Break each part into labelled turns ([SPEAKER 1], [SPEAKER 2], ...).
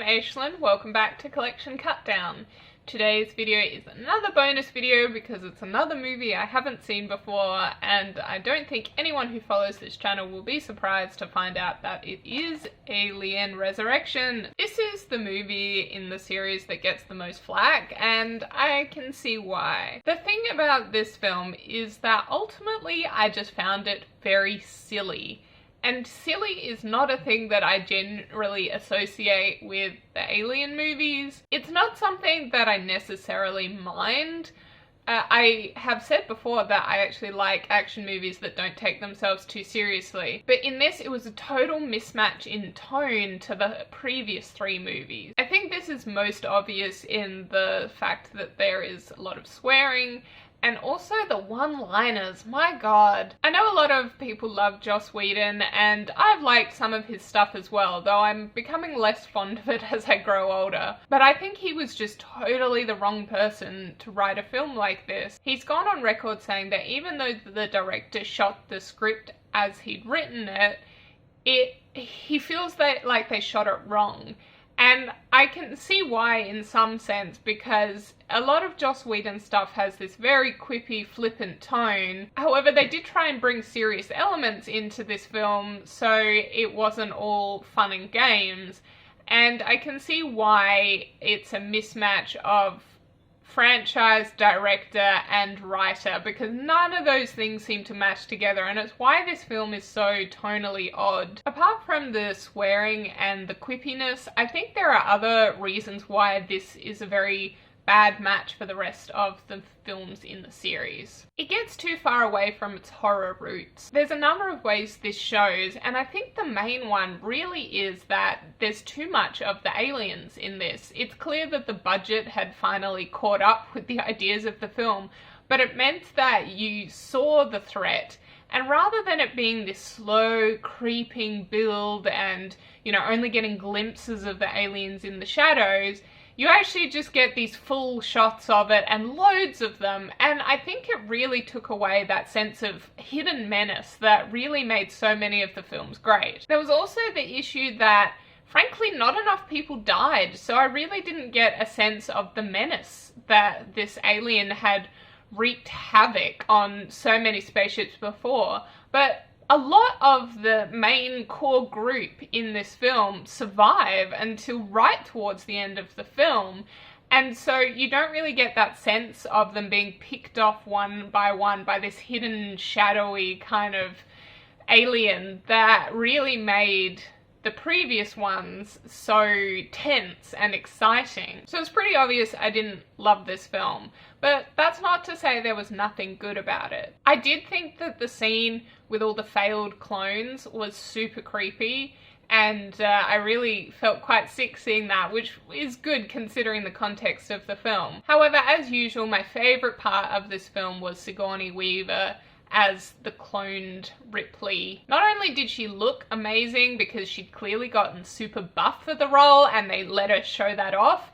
[SPEAKER 1] Aishlyn, welcome back to Collection Cutdown. Today's video is another bonus video because it's another movie I haven't seen before, and I don't think anyone who follows this channel will be surprised to find out that it is Alien Resurrection. This is the movie in the series that gets the most flack, and I can see why. The thing about this film is that ultimately I just found it very silly. And silly is not a thing that I generally associate with the Alien movies. It's not something that I necessarily mind. I have said before that I actually like action movies that don't take themselves too seriously. But in this, it was a total mismatch in tone to the previous three movies. I think this is most obvious in the fact that there is a lot of swearing, and also the one-liners, my god. I know a lot of people love Joss Whedon, and I've liked some of his stuff as well, though I'm becoming less fond of it as I grow older. But I think he was just totally the wrong person to write a film like this. He's gone on record saying that even though the director shot the script as he'd written it, he feels that like they shot it wrong. And I can see why in some sense, because a lot of Joss Whedon stuff has this very quippy, flippant tone. However, they did try and bring serious elements into this film, so it wasn't all fun and games. And I can see why it's a mismatch of franchise, director, and writer, because none of those things seem to match together, and it's why this film is so tonally odd. Apart from the swearing and the quippiness, I think there are other reasons why this is a very bad match for the rest of the films in the series. It gets too far away from its horror roots. There's a number of ways this shows, and I think the main one really is that there's too much of the aliens in this. It's clear that the budget had finally caught up with the ideas of the film, but it meant that you saw the threat, and rather than it being this slow, creeping build and, you know, only getting glimpses of the aliens in the shadows, you actually just get these full shots of it and loads of them, and I think it really took away that sense of hidden menace that really made so many of the films great. There was also the issue that, frankly, not enough people died, so I really didn't get a sense of the menace that this alien had wreaked havoc on so many spaceships before. But a lot of the main core group in this film survive until right towards the end of the film, and so you don't really get that sense of them being picked off one by this hidden, shadowy kind of alien that really made the previous ones so tense and exciting. So it's pretty obvious I didn't love this film, but that's not to say there was nothing good about it. I did think that the scene with all the failed clones was super creepy, and I really felt quite sick seeing that, which is good considering the context of the film. However, as usual, my favourite part of this film was Sigourney Weaver as the cloned Ripley. Not only did she look amazing because she'd clearly gotten super buff for the role and they let her show that off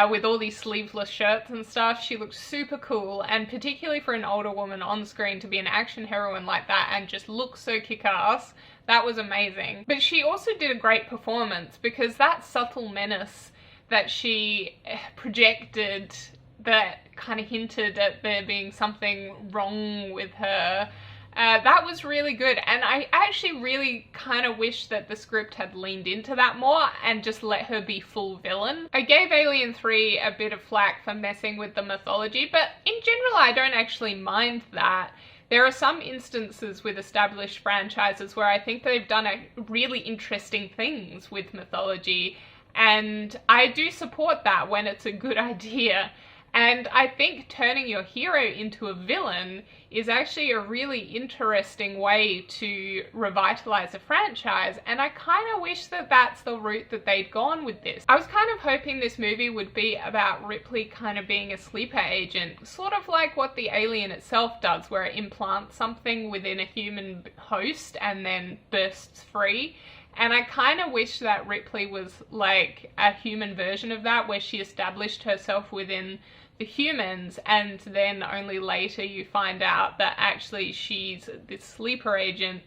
[SPEAKER 1] with all these sleeveless shirts and stuff, she looked super cool, and particularly for an older woman on screen to be an action heroine like that and just look so kick-ass, that was amazing. But she also did a great performance, because that subtle menace that she projected that kind of hinted at there being something wrong with her, that was really good, and I actually really kind of wish that the script had leaned into that more and just let her be full villain. I gave Alien 3 a bit of flack for messing with the mythology, but in general I don't actually mind that. There are some instances with established franchises where I think they've done really interesting things with mythology, and I do support that when it's a good idea. And I think turning your hero into a villain is actually a really interesting way to revitalize a franchise, and I kind of wish that that's the route that they'd gone with this. I was kind of hoping this movie would be about Ripley kind of being a sleeper agent, sort of like what the alien itself does, where it implants something within a human host and then bursts free. And I kind of wish that Ripley was like a human version of that, where she established herself within the humans, and then only later you find out that actually she's this sleeper agent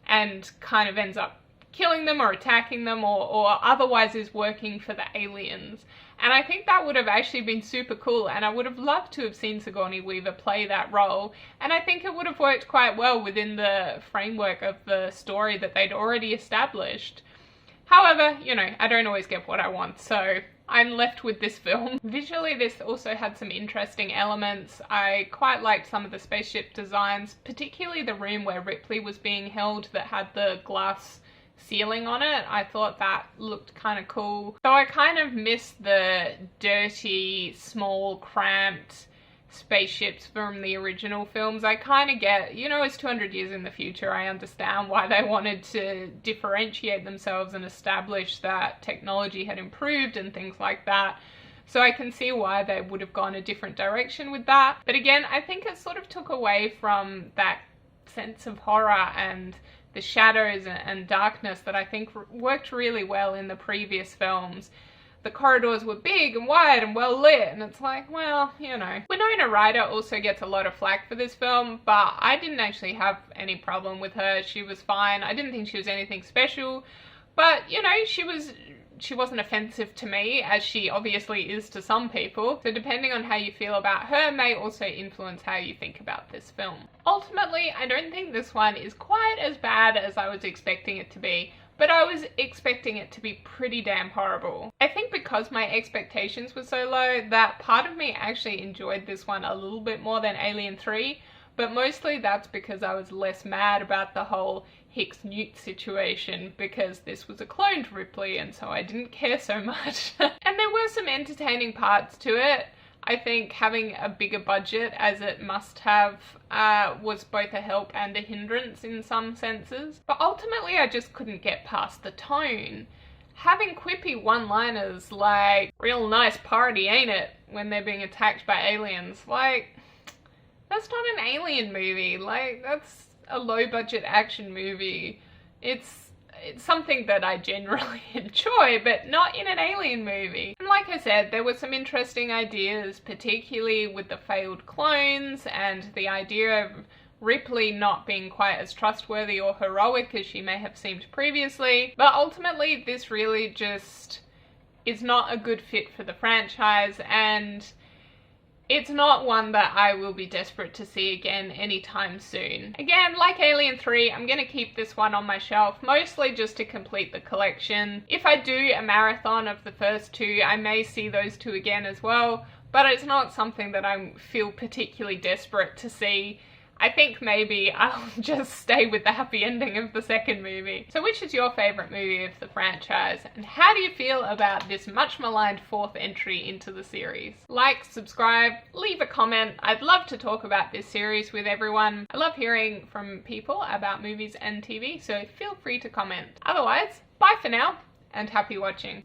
[SPEAKER 1] and kind of ends up killing them or attacking them or otherwise is working for the aliens. And I think that would have actually been super cool, and I would have loved to have seen Sigourney Weaver play that role, and I think it would have worked quite well within the framework of the story that they'd already established. However, you know, I don't always get what I want, so I'm left with this film. Visually, this also had some interesting elements. I quite liked some of the spaceship designs, particularly the room where Ripley was being held that had the glass ceiling on it. I thought that looked kind of cool. So I kind of missed the dirty, small, cramped spaceships from the original films. I kind of get, you know, it's 200 years in the future. I understand why they wanted to differentiate themselves and establish that technology had improved and things like that. So I can see why they would have gone a different direction with that. But again, I think it sort of took away from that sense of horror and the shadows and darkness that I think worked really well in the previous films. The corridors were big and wide and well lit, and it's like, well, you know. Winona Ryder also gets a lot of flack for this film, but I didn't actually have any problem with her. She was fine. I didn't think she was anything special, but, you know, she wasn't offensive to me, as she obviously is to some people. So depending on how you feel about her may also influence how you think about this film. Ultimately, I don't think this one is quite as bad as I was expecting it to be, but I was expecting it to be pretty damn horrible. I think because my expectations were so low that part of me actually enjoyed this one a little bit more than Alien 3, but mostly that's because I was less mad about the whole Hicks-Newt situation, because this was a cloned Ripley and so I didn't care so much. And there were some entertaining parts to it. I think having a bigger budget, as it must have, was both a help and a hindrance in some senses. But ultimately I just couldn't get past the tone. Having quippy one-liners like, "Real nice party, ain't it?" when they're being attacked by aliens. Like, that's not an alien movie. Like, that's a low-budget action movie. It's something that I generally enjoy, but not in an alien movie. And like I said, there were some interesting ideas, particularly with the failed clones and the idea of Ripley not being quite as trustworthy or heroic as she may have seemed previously. But ultimately, this really just is not a good fit for the franchise, and it's not one that I will be desperate to see again anytime soon. Again, like Alien 3, I'm gonna keep this one on my shelf, mostly just to complete the collection. If I do a marathon of the first two, I may see those two again as well, but it's not something that I feel particularly desperate to see. I think maybe I'll just stay with the happy ending of the second movie. So which is your favourite movie of the franchise? And how do you feel about this much maligned fourth entry into the series? Like, subscribe, leave a comment. I'd love to talk about this series with everyone. I love hearing from people about movies and TV, so feel free to comment. Otherwise, bye for now, and happy watching.